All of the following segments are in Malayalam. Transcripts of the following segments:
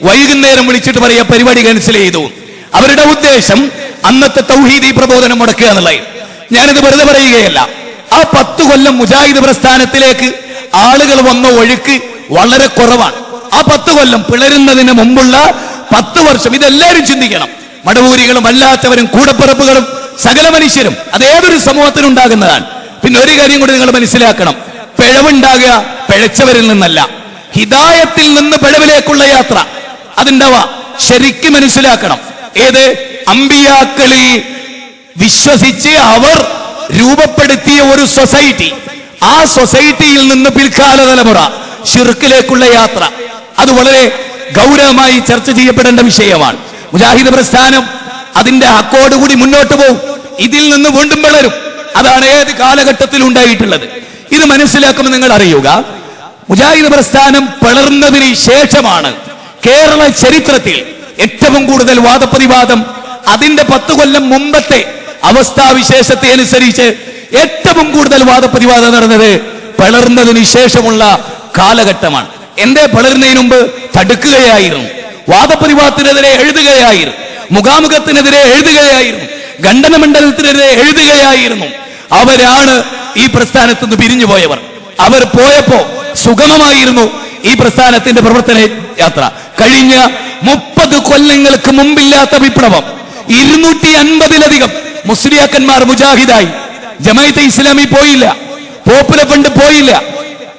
വൈകുന്നേരം വിളിച്ചിട്ട് പറയാ പരിപാടി ക്യാൻസൽ ചെയ്തു. അവരുടെ ഉദ്ദേശം അന്നത്തെ തൗഹീദി പ്രബോധനം മുടക്കുക എന്നുള്ളത്. ഞാനിത് വെറുതെ പറയുകയല്ല. ആ 10 കൊല്ലം മുജാഹിദ് പ്രസ്ഥാനത്തിലേക്ക് ആളുകൾ വന്ന ഒഴുക്ക് വളരെ കുറവാണ്. ആ 10 കൊല്ലം പിളരുന്നതിന് മുമ്പുള്ള 10 വർഷം ഇതെല്ലാവരും ചിന്തിക്കണം. മടവൂരികളും അല്ലാത്തവരും കൂടപ്പിറപ്പുകളും സകല മനുഷ്യരും അതേതൊരു സമൂഹത്തിനുണ്ടാകുന്നതാണ്. പിന്നെ ഒരു കാര്യം കൂടി നിങ്ങൾ മനസ്സിലാക്കണം, പിഴവുണ്ടാകുക പിഴച്ചവരിൽ നിന്നല്ല, ഹിദായത്തിൽ നിന്ന് പിഴവിലേക്കുള്ള യാത്ര അതുണ്ടാവാ. ശരിക്കും മനസ്സിലാക്കണം. ഏത് അമ്പിയാക്കളിൽ വിശ്വസിച്ച് അവർ രൂപപ്പെടുത്തിയ ഒരു സൊസൈറ്റി, ആ സൊസൈറ്റിയിൽ നിന്ന് പിൽക്കാല തലമുറ ശിർക്കിലേക്കുള്ള യാത്ര, അത് വളരെ ഗൗരവമായി ചർച്ച ചെയ്യപ്പെടേണ്ട വിഷയമാണ്. മുജാഹിദ് പ്രസ്ഥാനം അതിന്റെ ഹക്കോടുകൂടി മുന്നോട്ട് പോകും. ഇതിൽ നിന്ന് വീണ്ടും വളരും. അതാണ് ഏത് കാലഘട്ടത്തിൽ ഉണ്ടായിട്ടുള്ളത്. ഇത് മനസ്സിലാക്കുമ്പോൾ നിങ്ങൾ അറിയുക, മുജാഹിദ് പ്രസ്ഥാനം പിളർന്നതിന് ശേഷമാണ് കേരള ചരിത്രത്തിൽ ഏറ്റവും കൂടുതൽ വാദപ്രതിവാദം. അതിന്റെ 10 കൊല്ലം മുമ്പത്തെ അവസ്ഥാവിശേഷത്തെ അനുസരിച്ച് ഏറ്റവും കൂടുതൽ വാദപ്രതിവാദം നടന്നത് പിളർന്നതിന് ശേഷമുള്ള കാലഘട്ടമാണ്. എന്റെ പിളർന്നതിന് മുമ്പ് തടുക്കുകയായിരുന്നു, വാദപ്രതിവാദത്തിനെതിരെ എഴുതുകയായിരുന്നു, മുഖാമുഖത്തിനെതിരെ എഴുതുകയായിരുന്നു, ഖണ്ഡനമണ്ഡലത്തിനെതിരെ എഴുതുകയായിരുന്നു. അവരാണ് ഈ പ്രസ്ഥാനത്ത് നിന്ന് പിരിഞ്ഞു പോയവർ. അവർ പോയപ്പോ സുഗമമായിരുന്നു ഈ പ്രസ്ഥാനത്തിന്റെ പ്രവർത്തന യാത്ര. കഴിഞ്ഞ 30 കൊല്ലങ്ങൾക്ക് മുമ്പില്ലാത്ത വിപ്ലവം, 250-ലധികം മുസ്ലിയാക്കന്മാർ മുജാഹിദായി. ജമാഅത്തെ ഇസ്ലാമി പോയില്ല, പോപ്പുലർ ഫണ്ട് പോയില്ല.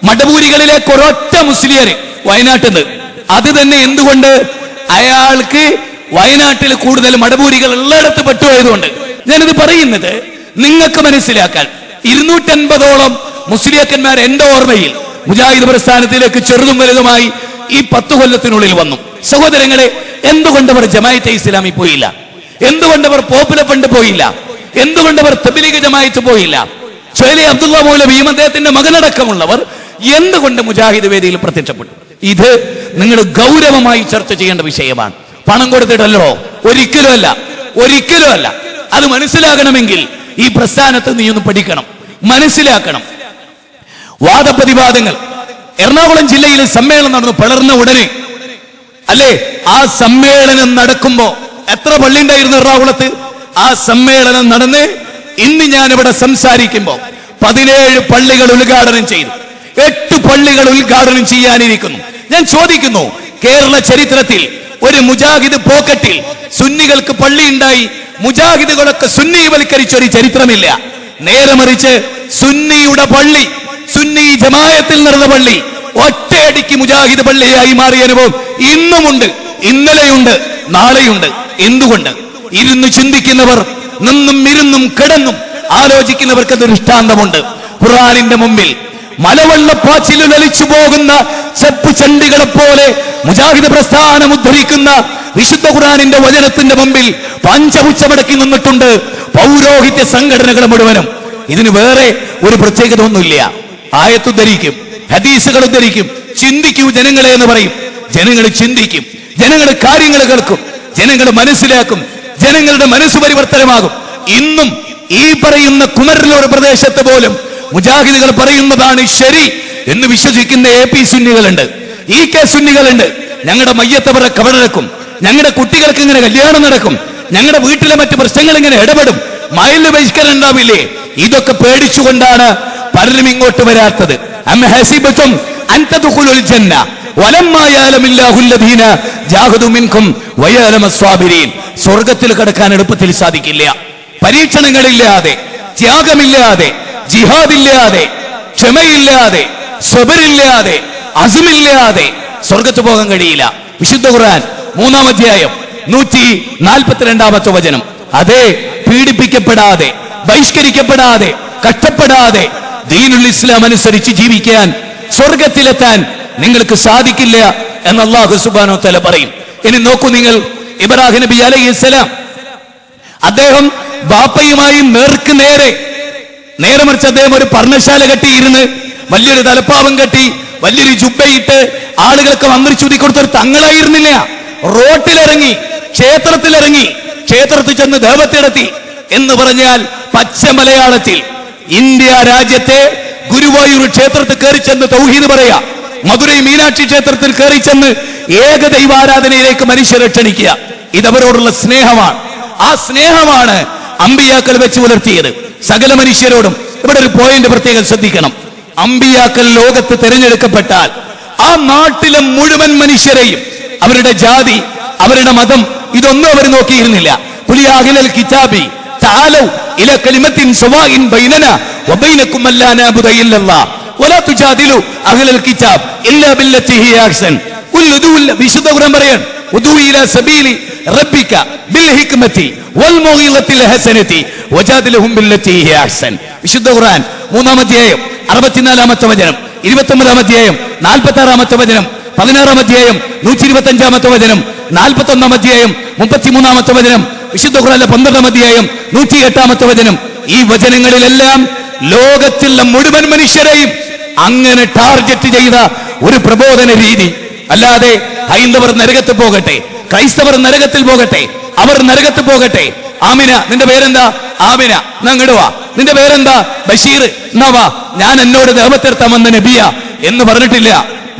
മടവൂരികളിലേക്ക് ഒരൊറ്റ മുസ്ലിയര് വയനാട്ടിൽ നിന്ന്. അത് തന്നെ എന്തുകൊണ്ട്? അയാൾക്ക് വയനാട്ടിൽ കൂടുതൽ മടവൂരികൾ ഉള്ളിടത്ത് പെട്ടുപോയതുകൊണ്ട്. ഞാനിത് പറയുന്നത് നിങ്ങൾക്ക് മനസ്സിലാക്കാൻ. 250ഓളം മുസ്ലിയാക്കന്മാർ എന്റെ ഓർമ്മയിൽ മുജാഹിദ് പ്രസ്ഥാനത്തിലേക്ക് ചെറുതും വലുതുമായി ഈ 10 കൊല്ലത്തിനുള്ളിൽ വന്നു. സഹോദരങ്ങളെ, എന്തുകൊണ്ടവർ ജമാഅത്തെ ഇസ്ലാമി പോയില്ല? എന്തുകൊണ്ടവർ പോപ്പുലർ ഫണ്ട് പോയില്ല? എന്തുകൊണ്ടവർ തബ്ലീഗ് ജമാഅത്ത് പോയില്ല? ഷൈഖ് അബ്ദുള്ള മൗലവിയും അദ്ദേഹത്തിന്റെ മകനടക്കമുള്ളവർ എന്തുകൊണ്ട് മുജാഹിദ് വേദിയിൽ പ്രത്യക്ഷപ്പെട്ടു? ഇത് നിങ്ങൾ ഗൗരവമായി ചർച്ച ചെയ്യേണ്ട വിഷയമാണ്. പണം കൊടുത്തിട്ടല്ലോ, ഒരിക്കലും അല്ല, ഒരിക്കലും അല്ല. അത് മനസ്സിലാകണമെങ്കിൽ ഈ പ്രസ്ഥാനത്ത് നീ ഒന്ന് പഠിക്കണം, മനസ്സിലാക്കണം. വാദപ്രതിവാദങ്ങൾ. എറണാകുളം ജില്ലയിൽ സമ്മേളനം നടന്നു പിളർന്ന ഉടനെ, അല്ലേ? ആ സമ്മേളനം നടക്കുമ്പോ എത്ര പള്ളി ഉണ്ടായിരുന്നു എറണാകുളത്ത്? ആ സമ്മേളനം നടന്ന് ഇന്ന് ഞാൻ ഇവിടെ സംസാരിക്കുമ്പോ 17 പള്ളികൾ ഉദ്ഘാടനം ചെയ്തു. 8 പള്ളികൾ ഉദ്ഘാടനം ചെയ്യാനിരിക്കുന്നു. ഞാൻ ചോദിക്കുന്നു, കേരള ചരിത്രത്തിൽ ഒരു മുജാഹിദ് പോക്കറ്റിൽ സുന്നികൾക്ക് പള്ളി ഉണ്ടായി മുജാഹിദുകളൊക്കെ സുന്നിവൽക്കരിച്ച ഒരു ചരിത്രമില്ല. നേരെ മറിച്ച് സുന്നിയുടെ പള്ളി, സുന്നി ജമാഅത്തിൽ നടന്ന പള്ളി ഒറ്റയടിക്ക് മുജാഹിദ് പള്ളിയായി മാറിയ അനുഭവം ഇന്നുമുണ്ട്, ഇന്നലെയുണ്ട്, നാളെയുണ്ട്. എന്തുകൊണ്ട്? ഇരുന്ന് ചിന്തിക്കുന്നവർ, നിന്നും ഇരുന്നും കിടന്നും ആലോചിക്കുന്നവർക്ക് അത് ദൃഷ്ടാന്തമുണ്ട്. ഖുർആനിന്റെ മുമ്പിൽ മലവെള്ളപ്പാച്ചിലിൽ ഒലിച്ചു പോകുന്ന ചെപ്പു ചണ്ടികളെ പോലെ മുജാഹിദ് പ്രസ്ഥാനം ഉദ്ധരിക്കുന്ന വിശുദ്ധ ഖുർആനിന്റെ വചനത്തിന്റെ മുമ്പിൽ പഞ്ചപുച്ഛമടക്കി നിന്നിട്ടുണ്ട് പൗരോഹിത്യ സംഘടനകൾ മുഴുവനും. ഇതിന് വേറെ ഒരു പ്രത്യേകത ഒന്നുമില്ല. ആയത്തുദ്ധരിക്കും, ഹദീസുകൾ ഉദ്ധരിക്കും, ചിന്തിക്കൂ ജനങ്ങളെ എന്ന് പറയും. ജനങ്ങൾ ചിന്തിക്കും, ജനങ്ങൾ കാര്യങ്ങൾ കേൾക്കും, ജനങ്ങൾ മനസ്സിലാക്കും, ജനങ്ങളുടെ മനസ്സ് പരിവർത്തനമാകും. ഇന്നും ഈ പറയുന്ന കുമരലൂർ പ്രദേശത്ത് പോലും മുജാഹിദുകൾ പറയുന്നതാണ് ശരി എന്ന് വിശ്വസിക്കുന്ന AP സുന്നികളുണ്ട്, EK സുന്നികളുണ്ട്. ഞങ്ങളുടെ മയ്യത്തവരെ കബറടക്കും, ഞങ്ങളുടെ കുട്ടികൾക്ക് ഇങ്ങനെ കല്യാണം നടക്കും, ഞങ്ങളുടെ വീട്ടിലെ മറ്റു പ്രശ്നങ്ങൾ ഇങ്ങനെ ഇടപെടും, മയില് ബഹിഷ്കരണം ഉണ്ടാവില്ലേ? ഇതൊക്കെ പേടിച്ചുകൊണ്ടാണ് പലരും ഇങ്ങോട്ട് വരാത്തത്. അം ഹസിബതും അൻ തദ്ഖുലുൽ ജന്ന വലമ്മാ യഅലമില്ലാഹു അല്ലദീന ജാഹദു മിൻകും വയഅലമസ് സ്വാബിരീൻ. സ്വർഗ്ഗത്തിൽ കടക്കാൻ എളുപ്പത്തിൽ സാധിക്കില്ല. പരീക്ഷണങ്ങളില്ലാതെ, ത്യാഗമില്ലാതെ, ജിഹാദില്ലാതെ, ക്ഷമയില്ലാതെ, സബറില്ലാതെ, അസ്മില്ലാതെ സ്വർഗ്ഗത്ത് പോകാൻ കഴിയില്ല. വിശുദ്ധ ഖുർആൻ 3-ാം അധ്യായം 142-ാമത്തെ വചനം. അതേ, പീഡിപ്പിക്കപ്പെടാതെ, ബഹിഷ്കരിക്കപ്പെടാതെ, കഷ്ടപ്പെടാതെ ദീനുൽ ഇസ്ലാം അനുസരിച്ച് ജീവിക്കാൻ, സ്വർഗത്തിലെത്താൻ നിങ്ങൾക്ക് സാധിക്കില്ല എന്ന് അല്ലാഹു സുബ്ഹാനഹു വ തആല പറയും. ഇനി നോക്കൂ നിങ്ങൾ, ഇബ്രാഹിം നബി അലൈഹിസ്സലാം അദ്ദേഹം ബാപ്പയുമായി നേർക്ക് നേരെ മറിച്ച് അദ്ദേഹം ഒരു പർണശാല കെട്ടിയിരുന്ന് വലിയൊരു തലപ്പാവം കെട്ടി വലിയൊരു ജുബ്ബയിട്ട് ആളുകൾക്ക് മന്ത്രിച്ചുതി കൊടുത്തൊരു തങ്ങളായിരുന്നില്ല. റോട്ടിലിറങ്ങി, ക്ഷേത്രത്തിലിറങ്ങി, ക്ഷേത്രത്തിൽ ചെന്ന് ദേവത്തിടത്തി എന്ന് പറഞ്ഞാൽ പച്ച മലയാളത്തിൽ ഇന്ത്യ രാജ്യത്തെ ഗുരുവായൂർ ക്ഷേത്രത്തിൽ കയറി ചെന്ന് തൗഹീദ് പറയാ, മധുരൈ മീനാക്ഷി ക്ഷേത്രത്തിൽ കയറി ചെന്ന് ഏകദൈവാരാധനയിലേക്ക് മനുഷ്യരെ ക്ഷണിക്കുക. ഇതവരോടുള്ള സ്നേഹമാണ്. ആ സ്നേഹമാണ് അമ്പിയാക്കൾ വെച്ച് പുലർത്തിയത് സകല മനുഷ്യരോടും. ഇവിടെ ഒരു പോയിന്റ് പ്രത്യേകം ശ്രദ്ധിക്കണം. അമ്പിയാക്കൾ ലോകത്ത് തിരഞ്ഞെടുക്കപ്പെട്ടാൽ ആ നാട്ടിലെ മുഴുവൻ മനുഷ്യരെയും, അവരുടെ ജാതി, അവരുടെ മതം, ഇതൊന്നും അവർ നോക്കിയിരുന്നില്ല. ഖുലിയാ അഹ്ലൽ കിതാബി തആലൗ ഇലാ കലിമത്തിൻ സവാഇൻ ബൈനനാ വബൈനകും അല്ലാ നഅബുദ ഇല്ലല്ലാഹ് വലാ തുജാദിലു അഹ്ലൽ കിതാബ് ഇല്ലാ ബില്ലത്തി ഹിയ അഹ്സൻ. വിശുദ്ധ ഖുർആൻ പറയാണ്, ഉദൂ ഇലാ സബീലി റബ്ബിക ബിൽ ഹിക്മതി വൽ മൗഇളത്തിൽ ഹസനതി വജാദിലുഹും ബില്ലത്തി ഹിയ അഹ്സൻ. വിശുദ്ധ ഖുർആൻ 3-ാം അധ്യായം 64-ാമത്തെ വചനം, 29-ാം അധ്യായം 46-ാമത്തെ വചനം, 16-ാം അധ്യായം 125-ാമത്തെ വചനം, 41-ാം അധ്യായം 33-ാമത്തെ വചനം, വിശുദ്ധ ഖുർആനിലെ 12-ാം അധ്യായം 108-ാമത്തെ വചനം. ഈ വചനങ്ങളിലെല്ലാം ലോകത്തിലുള്ള മുഴുവൻ മനുഷ്യരെയും അങ്ങനെ ടാർഗറ്റ് ചെയ്ത ഒരു പ്രബോധന രീതി. അല്ലാതെ ഹൈന്ദവർ നരകത്തിൽ പോകട്ടെ, ക്രൈസ്തവർ നരകത്തിൽ പോകട്ടെ, അവർ നരകത്തിൽ പോകട്ടെ. ആമിന, നിന്റെ പേരെന്താ? ആമിന, നങ്ങിടുവാ. നിന്റെ പേരെന്താ? ബഷീർ, എന്നാവാ. ഞാൻ എന്നോട് ദേവത്തെടുത്താൻ വന്ന നബിയ എന്ന് പറഞ്ഞിട്ടില്ല.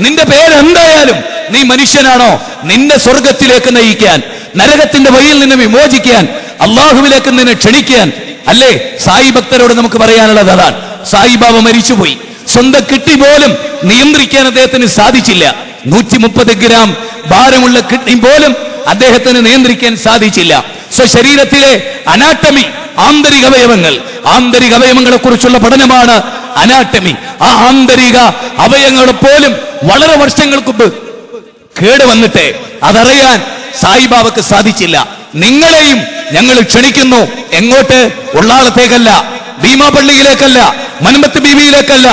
നിന്റെ പേരെന്തായാലും നീ മനുഷ്യനാണോ? നിന്നെ സ്വർഗത്തിലേക്ക് നയിക്കാൻ, നരകത്തിന്റെ വഴിയിൽ നിന്ന് വിമോചിക്കാൻ, അള്ളാഹുവിലേക്ക് നിന്നെ ക്ഷണിക്കാൻ അല്ലേ സായി ഭക്തരോട് നമുക്ക് പറയാനുള്ളത് അതാണ്. സായിബാബ മരിച്ചുപോയി. സ്വന്തം കിഡ്നി പോലും നിയന്ത്രിക്കാൻ അദ്ദേഹത്തിന് സാധിച്ചില്ല. 130 ഗ്രാം ഭാരമുള്ള കിഡ്നി പോലും അദ്ദേഹത്തിന് നിയന്ത്രിക്കാൻ സാധിച്ചില്ല. സ്വശരീരത്തിലെ അനാട്ടമി, ആന്തരിക അവയവങ്ങളെ കുറിച്ചുള്ള പഠനമാണ് അനാട്ടമി. ആ ആന്തരിക അവയവങ്ങൾ പോലും വളരെ വർഷങ്ങൾക്ക് മുമ്പ് കേടുവന്നിട്ട് അതറിയാൻ സായിബാബക്ക് സാധിച്ചില്ല. നിങ്ങളെയും ഞങ്ങൾ ക്ഷണിക്കുന്നു. എങ്ങോട്ട്? ഉള്ളാളത്തേക്കല്ല, ഭീമാപള്ളിയിലേക്കല്ല, മനമ്പത്ത് ബീവിയിലേക്കല്ല,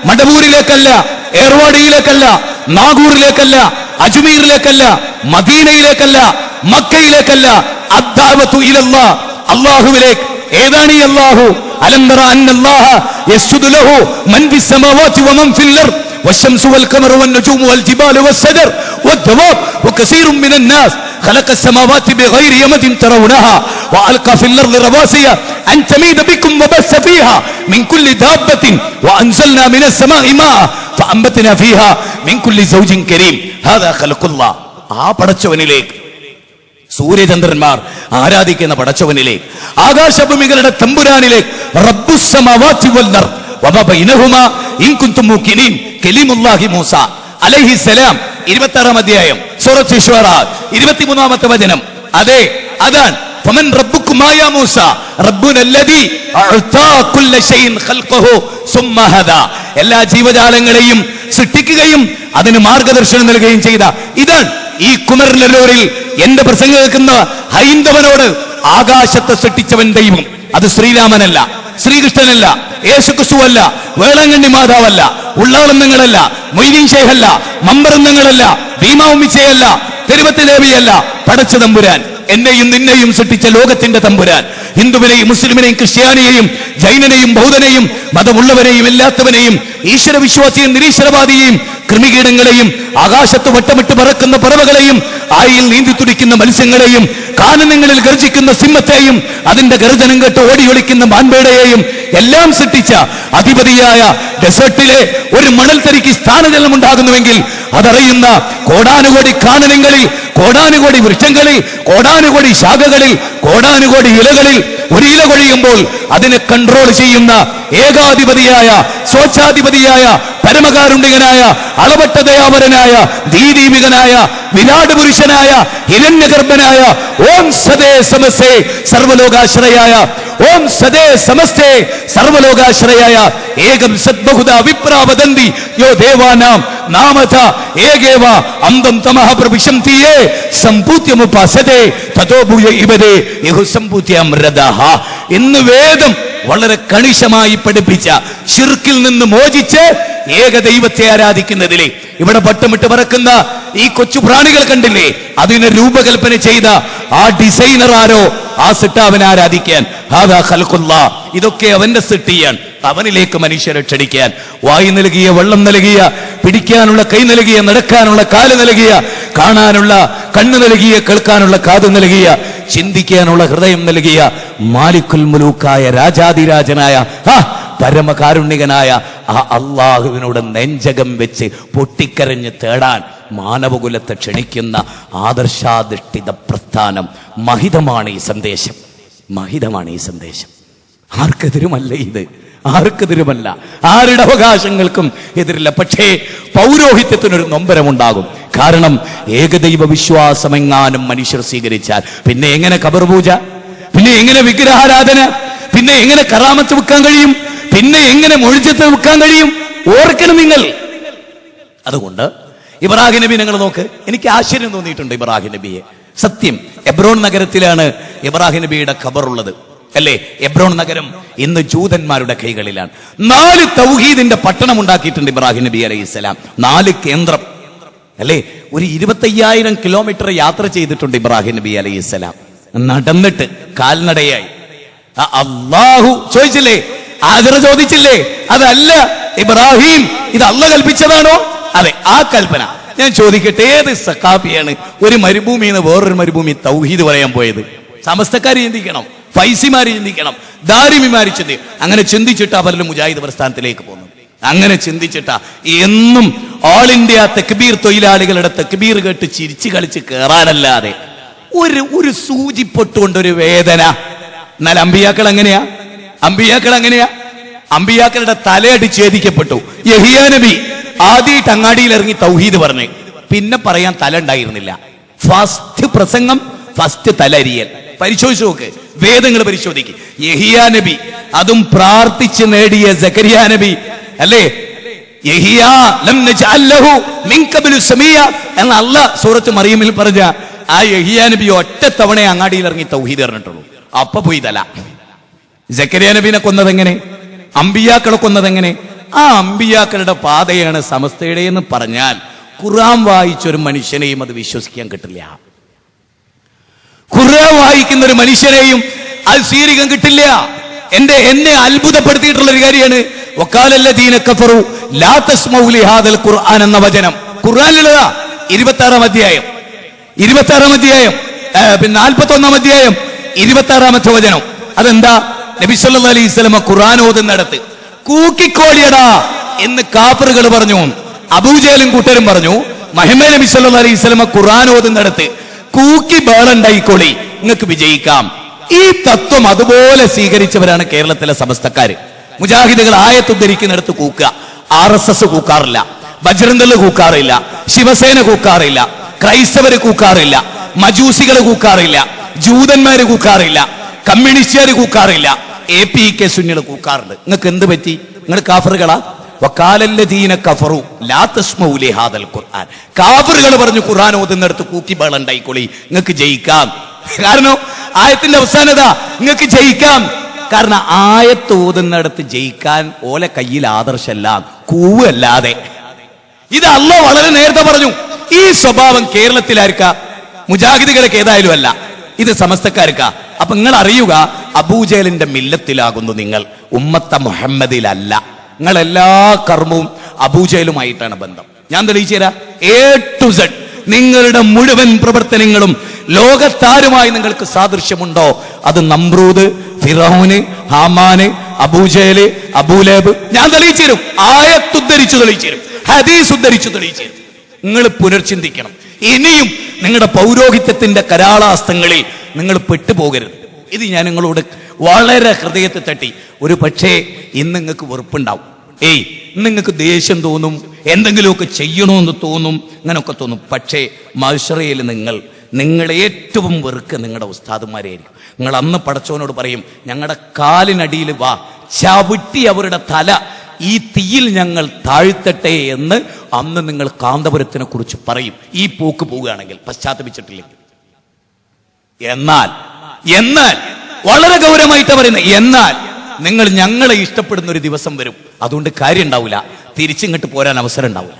മടവൂരിലേക്കല്ല, ഏർവാടിയിലേക്കല്ല, നാഗൂറിലേക്കല്ല, അജ്മീറിലേക്കല്ല, മദീനയിലേക്കല്ല, മക്കയിലേക്കല്ല. അദ്ദഅവതു ഇലല്ലാഹ്, അല്ലാഹുവിലേക്ക്. ഏതാണ് ഈ അല്ലാഹു? അലം തറ അന്നല്ലാഹ യസ്ജുദു ലഹു മൻ ഫിസ് സമാവാതി വമൻ ഫിൽ അർദ് والشمس والقمر والنجوم والجبال والشجر والدواب وكثير من الناس خلق السماوات بغير يمد ترونها وألقى في الأرض رواسي أن تميد بكم وبث فيها من كل دابة وأنزلنا من السماء ماء فأنبتنا فيها من كل زوج كريم هذا خلق الله. ആ പടച്ചവനിലേക്ക്, സൂര്യചന്ദ്രന്മാർ ആരാധിക്കുന്ന പടച്ചവനിലേക്ക്, ആകാശഭൂമികളുടെ തമ്പുരാനിലേക്ക്, റബ്ബുസ് സമാവാതി വൽ അർദ് വമാ ബൈനഹുമാ ഇൻ കുൻതും മൂഖിനീൻ, കലീമുല്ലാഹി മൂസ അലൈഹിസ്സലാം 26-ാം അധ്യായം സൂറത്ത് ശുആറാ 23-ാമത്തെ വചനം. അതെ, അതാണ് ഫമൻ റബ്ബുകുമാ യാ മൂസ റബ്ബുനല്ലദീ അഅതാ കുല്ല ശൈഇൻ ഖൽഖഹു സുമ്മ ഹദാ. എല്ലാ ജീവജാലങ്ങളെയും സൃഷ്ടിക്കുകയും അതിന് മാർഗദർശനം നൽകുകയും ചെയ്ത ഇതാണ് ഈ കുമരനെല്ലൂരിൽ എന്റെ പ്രസംഗം കേൾക്കുന്ന ഹൈന്ദവനോട് ആകാശത്തെ സൃഷ്ടിച്ചവൻ ദൈവം. അത് ശ്രീരാമനല്ല, ശ്രീകൃഷ്ണനല്ല, യേശുക്രിസ്തുവല്ല, വേളാങ്കണ്ണി മാതാവല്ല, ഉള്ളാളന്നങ്ങളല്ല, മൊയ്തീൻ ഷേഖല്ല, മമ്പറന്നങ്ങളല്ല, ഭീമാവുമിച്ചയല്ല, തിരുവത്തി ദേവിയല്ല, പടച്ച തമ്പുരാൻ, എന്നെയും നിന്നെയും സൃഷ്ടിച്ച ലോകത്തിന്റെ തമ്പുരാൻ. ഹിന്ദുവിനെയും മുസ്ലിമിനെയും ക്രിസ്ത്യാനിയെയും ജൈനനെയും ബൗദ്ധനെയും മതമുള്ളവരെയും ഇല്ലാത്തവനെയും ഈശ്വരവിശ്വാസിയും നിരീശ്വരവാദിയെയും കൃമികീടങ്ങളെയും ആകാശത്ത് വട്ടമിട്ട് പറക്കുന്ന പറവകളെയും ആയിൽ നീന്തി തുടിക്കുന്ന മത്സ്യങ്ങളെയും കാനനങ്ങളിൽ ഗർജിക്കുന്ന സിംഹത്തെയും അതിന്റെ ഗർജനം കേട്ട് ഓടി ഒളിക്കുന്ന മാൻപേടയെയും എല്ലാം സൃഷ്ടിച്ച അധിപതിയായ ഡെസേർട്ടിലെ ഒരു മണൽത്തരിക്ക് സ്ഥാനചലനം ഉണ്ടാകുന്നുവെങ്കിൽ അതറിയുന്ന കോടാനുകോടി കാനനങ്ങളിൽ, കോടാനുകോടി വൃക്ഷങ്ങളിൽ, കോടാനുകോടി ശാഖകളിൽ, കോടാനുകോടി ഇലകളിൽ ഒരു ഇല കൊഴിയുമ്പോൾ അതിനെ കൺട്രോൾ ചെയ്യുന്ന ഏകാധിപതിയായ, സ്വച്ഛാധിപതിയായ, പരമകാരുണ്യകനായ, അളവറ്റ ദയാപരനായ, ദീദീപികനായ, വിരാട് പുരുഷനായ, ഹിരണ്യഗർഭനായ, ഓം സദേ സമസ്തേ സർവലോകാശ്രയായ, ഓം സദേ സമസ്തേ സർവലോകാശ്രയായ, ഏകം സദ്ബഹുദ വിപ്രാവദന്തി യോ ദേവാനാം നാമത ഏകേവ അന്തം തമഹ പ്രവിശന്തിയേ സംപൂത്യമുപാസതേ തതോ ഭൂയ ഇവരേ യഹു സംപൂത്യമൃതഃ എന്ന് വേദം വളരെ കണിശമായി പഠിപ്പിച്ച ശിർക്കിൽ നിന്ന് മോചിച്ച് ഏകദൈവത്തെ ആരാധിക്കുന്നതിലെ ഇവിടെ പട്ടമിട്ട് പറക്കുന്ന ഈ കൊച്ചു പ്രാണികൾ കണ്ടില്ലേ, അതിനെ രൂപകൽപ്പന ചെയ്ത ആ ഡിസൈനർ ആരോ, ആ സിട്ടാവനെ ആരാധിക്കാൻ. ഹാദാ ഖൽഖുല്ലാഹ്, ഇതൊക്കെ അവന്റെ സിട്ടിയാണ്. അവനിലേക്ക് മനുഷ്യരെ ക്ഷണിക്കാൻ വായു നൽകിയ, വെള്ളം നൽകിയ, പിടിക്കാനുള്ള കൈ നൽകിയ, നടക്കാനുള്ള കാല് നൽകിയ, കാണാനുള്ള കണ്ണ് നൽകിയ, കേൾക്കാനുള്ള കാത് നൽകിയ, ചിന്തിക്കാനുള്ള ഹൃദയം നൽകിയ മാലിക്കുൽ മുലൂക്കായ രാജാതിരാജനായ പരമകാരുണ്യകനായ ആ അള്ളാഹുവിനോട് നെഞ്ചകം വെച്ച് പൊട്ടിക്കരഞ്ഞ് തേടാൻ മാനവകുലത്തെ ക്ഷണിക്കുന്ന ആദർശാധിഷ്ഠിത പ്രസ്ഥാനം. മഹിതമാണ് ഈ സന്ദേശം, മഹിതമാണ് ഈ സന്ദേശം. ആർക്കെതിരുമല്ല ഇത്, ആർക്കെതിരുമല്ല, ആരുടെ അവകാശങ്ങൾക്കും എതിരില്ല. പക്ഷേ പൗരോഹിത്യത്തിനൊരു നൊമ്പരമുണ്ടാകും. കാരണം ഏകദൈവ വിശ്വാസമെങ്ങാനും മനുഷ്യർ സ്വീകരിച്ചാൽ പിന്നെ എങ്ങനെ ഖബർ പൂജ, പിന്നെ എങ്ങനെ വിഗ്രഹാരാധന, പിന്നെ എങ്ങനെ കറാമത്ത് വെക്കാൻ കഴിയും, പിന്നെ എങ്ങനെ മൊഴിജത്ത് വെക്കാൻ കഴിയും? ഓർക്കണം നിങ്ങൾ. അതുകൊണ്ട് ഇബ്രാഹിം നബി നിങ്ങൾ നോക്ക്, എനിക്ക് ആശ്ചര്യം തോന്നിയിട്ടുണ്ട് ഇബ്രാഹിം നബിയെ. സത്യം, എബ്രോൺ നഗരത്തിലാണ് ഇബ്രാഹിം നബിയുടെ ഖബറുള്ളത്, അല്ലേ? എബ്രോൺ നഗരം ഇന്ന് ജൂതന്മാരുടെ കൈകളിലാണ്. 4 തൗഹീദിന്റെ പട്ടണം ഉണ്ടാക്കിയിട്ടുണ്ട് ഇബ്രാഹിം നബി അലൈഹിസ്സലാം. 4 കേന്ദ്രം, അല്ലേ? ഒരു 25,000 കിലോമീറ്റർ യാത്ര ചെയ്തിട്ടുണ്ട് ഇബ്രാഹിം നബി അലൈഹിസ്സലാം, നടന്നിട്ട്, കാൽനടയായി. അല്ലാഹു ചോദിച്ചില്ലേ, ആദര ചോദിച്ചില്ലേ, അതല്ല ഇബ്രാഹിം, ഇത് അല്ലാഹ് കൽപ്പിച്ചതാണോ? അതെ, ആ കൽപ്പന. ഞാൻ ചോദിക്കട്ടെ, ഏത് സഖാഫിയാണ് ഒരു മരുഭൂമിയിൽ നിന്ന് വേറൊരു മരുഭൂമി തൗഹീദ് പറയാൻ പോയത്? സമസ്തക്കാർ ചിന്തിക്കണം, ഫൈസിമാര് ചിന്തിക്കണം, ദാരിമിമാര് ചിന്തിക്കും. അങ്ങനെ ചിന്തിച്ചിട്ടാ പലരും മുജാഹിദ് പ്രസ്ഥാനത്തിലേക്ക് പോകുന്നു. അങ്ങനെ ചിന്തിച്ചിട്ടാ എന്നും ഓൾ ഇന്ത്യ തക്ബീർ തൊഴിലാളികളുടെ തക്ബീർ കേട്ട് ചിരിച്ചു കളിച്ച് കേറാനല്ലാതെ ഒരു സൂചിപ്പൊട്ടുകൊണ്ടൊരു വേദന. എന്നാൽ അമ്പിയാക്കൾ എങ്ങനെയാ? അമ്പിയാക്കളുടെ തലയടിച്ച് ഛേദിക്കപ്പെട്ടു. യഹിയാ നബി ആദ്യമായിട്ട് അങ്ങാടിയിൽ ഇറങ്ങി തൗഹീദ് പറഞ്ഞു, പിന്നെ പറയാൻ തല ഉണ്ടായിരുന്നില്ല. ഫസ്റ്റ് പ്രസംഗം, ഫസ്റ്റ് തലരിയൽ. പരിശോധിച്ചു നോക്ക്, വേദങ്ങൾ പരിശോധിക്കും. യഹിയാ നബി, അതും പ്രാർത്ഥിച്ച് നേടിയ സക്കരിയ നബി, അല്ലേ? യഹിയാ ലം നജഅൽ ലഹു മിൻ ഖബ്ലു സമീയ എന്ന് അല്ലാഹ് സൂറത്ത് മറിയമിൽ പറഞ്ഞ ആ യഹിയാ നബി ഒറ്റ തവണ അങ്ങാടിയിൽ ഇറങ്ങി തൗഹീദ് പറഞ്ഞിട്ടുള്ളൂ. അപ്പൊ പോയി തല. സക്കരിയ നബിനെ കൊന്നതെങ്ങനെ? അമ്പിയാക്കളെ കൊന്നതെങ്ങനെ? ആ അമ്പിയാക്കളുടെ പാതയാണ് സമസ്തയുടെ എന്ന് പറഞ്ഞാൽ ഖുർആൻ വായിച്ചൊരു മനുഷ്യനെയും അത് വിശ്വസിക്കാൻ കിട്ടില്ല. ഖുർആൻ വായിക്കുന്ന ഒരു മനുഷ്യനെയും അത് സ്വീകരിക്കാൻ കിട്ടില്ല. എന്നെ അത്ഭുതപ്പെടുത്തിയിട്ടുള്ള ഒരു കാര്യമാണ് വഖാലല്ലദീന കഫറു ലാ തസ്മഉ ലിഹാദൽ ഖുർആൻ എന്ന വചനം. ഖുർആനിലുള്ളതാ. 26-ാം അധ്യായം, 41-ാം അധ്യായം 26-ാമത്തെ വചനം. അതെന്താ? നബി സല്ലല്ലാഹു അലൈഹി വസല്ലം ഖുർആൻ ഓതുന്നിടത്ത് കൂക്കിക്കോളിയടാ എന്ന് കാഫിറുകൾ പറഞ്ഞു, അബൂജഹലും കൂട്ടരും പറഞ്ഞു. മുഹമ്മദ് നബി സല്ലല്ലാഹു അലൈഹി വസല്ലം ഖുർആൻ ഓതുന്നിടത്ത് കൂക്കി ബേളുണ്ടായിക്കോളി, നിങ്ങൾക്ക് വിജയിക്കാം. ഈ തത്വം അതുപോലെ സ്വീകരിച്ചവരാണ് കേരളത്തിലെ സമസ്തക്കാര്. മുജാഹിദുകൾ ആയത്തുദ്ധരിക്കുന്നിടത്ത് കൂക്കുക. RSS കൂക്കാറില്ല, ബജ്റംദൾ കൂക്കാറില്ല, ശിവസേന കൂക്കാറില്ല, ക്രൈസ്തവര് കൂക്കാറില്ല, മജൂസികൾ കൂക്കാറില്ല, ജൂതന്മാര് കൂക്കാറില്ല, കമ്മ്യൂണിസ്റ്റുകാര് കൂക്കാറില്ല, APK സുന്നികൾ കൂക്കാറുണ്ട്. നിങ്ങൾക്ക് എന്ത് പറ്റി? നിങ്ങൾ കാഫറുകളാ? വഖാലല്ലദീന കഫറു ലാ തസ്മഉ ലിഹാദൽ ഖുർആൻ. കാഫറുകൾ പറഞ്ഞു ഖുർആൻ ഓതുന്നിടത്ത് കൂക്കി ബേളുണ്ടായിക്കോളി, നിങ്ങൾക്ക് ജയിക്കാം. കാരണം ആയത്തിന്റെ അവസാനത നിങ്ങൾക്ക് ജയിക്കാം. കാരണം ആയത്ത് ഓതുന്നിടത്ത് ജയിക്കാൻ ഓലെ കയ്യിൽ ആദർശമല്ല, കൂവല്ലാതെ. ഇത് അല്ലാഹ് വളരെ നേരത്തെ പറഞ്ഞു. ഈ സ്വഭാവം കേരളത്തിലാർക്കാ? മുജാഹിദുകൾക്ക് ഏതായാലും അല്ല, ഇത് സമസ്തക്കാർക്കാ. അപ്പൊ നിങ്ങൾ അറിയുക, അബൂജഹലിന്റെ മില്ലത്തിലാകുന്നു നിങ്ങൾ, ഉമ്മത്ത മുഹമ്മദിലല്ല. നിങ്ങൾ എല്ലാ കർമ്മവും അബൂജഹലുമായിട്ടാണ് ബന്ധം. ഞാൻ തെളിയിച്ചു തരാം. A to Z നിങ്ങളുടെ മുഴുവൻ പ്രവർത്തനങ്ങളും ലോകത്താരുമായി നിങ്ങൾക്ക് സാദൃശ്യമുണ്ടോ? അത് നമ്രൂദ്, ഫിറൗന്, ഹാമാന്, അബൂജഹല്, അബൂലഹബ്. ഞാൻ തെളിയിച്ചു തരും. ആയത്തുദ്ധരിച്ചു തെളിയിച്ചു തരും, ഹദീസ് ഉദ്ധരിച്ചു തെളിയിച്ചു തരും. നിങ്ങൾ പുനർചിന്തിക്കണം. ഇനിയും നിങ്ങളുടെ പൗരോഹിത്യത്തിന്റെ കരാളാസ്തങ്ങളിൽ നിങ്ങൾ പെട്ടുപോകരുത്. ഇത് ഞാൻ നിങ്ങളോട് വളരെ ഹൃദയത്തെ തട്ടി. ഒരു പക്ഷേ ഇന്ന് നിങ്ങൾക്ക് വെറുപ്പുണ്ടാവും, നിങ്ങൾക്ക് ദേഷ്യം തോന്നും, എന്തെങ്കിലുമൊക്കെ ചെയ്യണമെന്ന് തോന്നും, അങ്ങനെയൊക്കെ തോന്നും. പക്ഷേ മഹ്ശറയിൽ നിങ്ങൾ ഏറ്റവും വെറുക്കുക നിങ്ങളുടെ ഉസ്താദുമാരെയായിരിക്കും. നിങ്ങൾ അന്ന് പടച്ചവനോട് പറയും, ഞങ്ങളുടെ കാലിനടിയിൽ വാ, ചവിട്ടി അവരുടെ തല ഈ തീയിൽ ഞങ്ങൾ താഴ്ത്തട്ടെ എന്ന് അന്ന് നിങ്ങൾ കാന്തപുരത്തിനെ കുറിച്ച് പറയും. ഈ പോക്ക് പോവുകയാണെങ്കിൽ, പശ്ചാത്തപിച്ചിട്ടില്ലെങ്കിൽ. എന്നാൽ വളരെ ഗൗരവമായിട്ടാണ് പറയുന്നത്, എന്നാൽ നിങ്ങൾ ഞങ്ങളെ ഇഷ്ടപ്പെടുന്ന ഒരു ദിവസം വരും. അതുകൊണ്ട് കാര്യം ഉണ്ടാവില്ല, തിരിച്ചിങ്ങോട്ട് പോരാൻ അവസരം ഉണ്ടാവില്ല.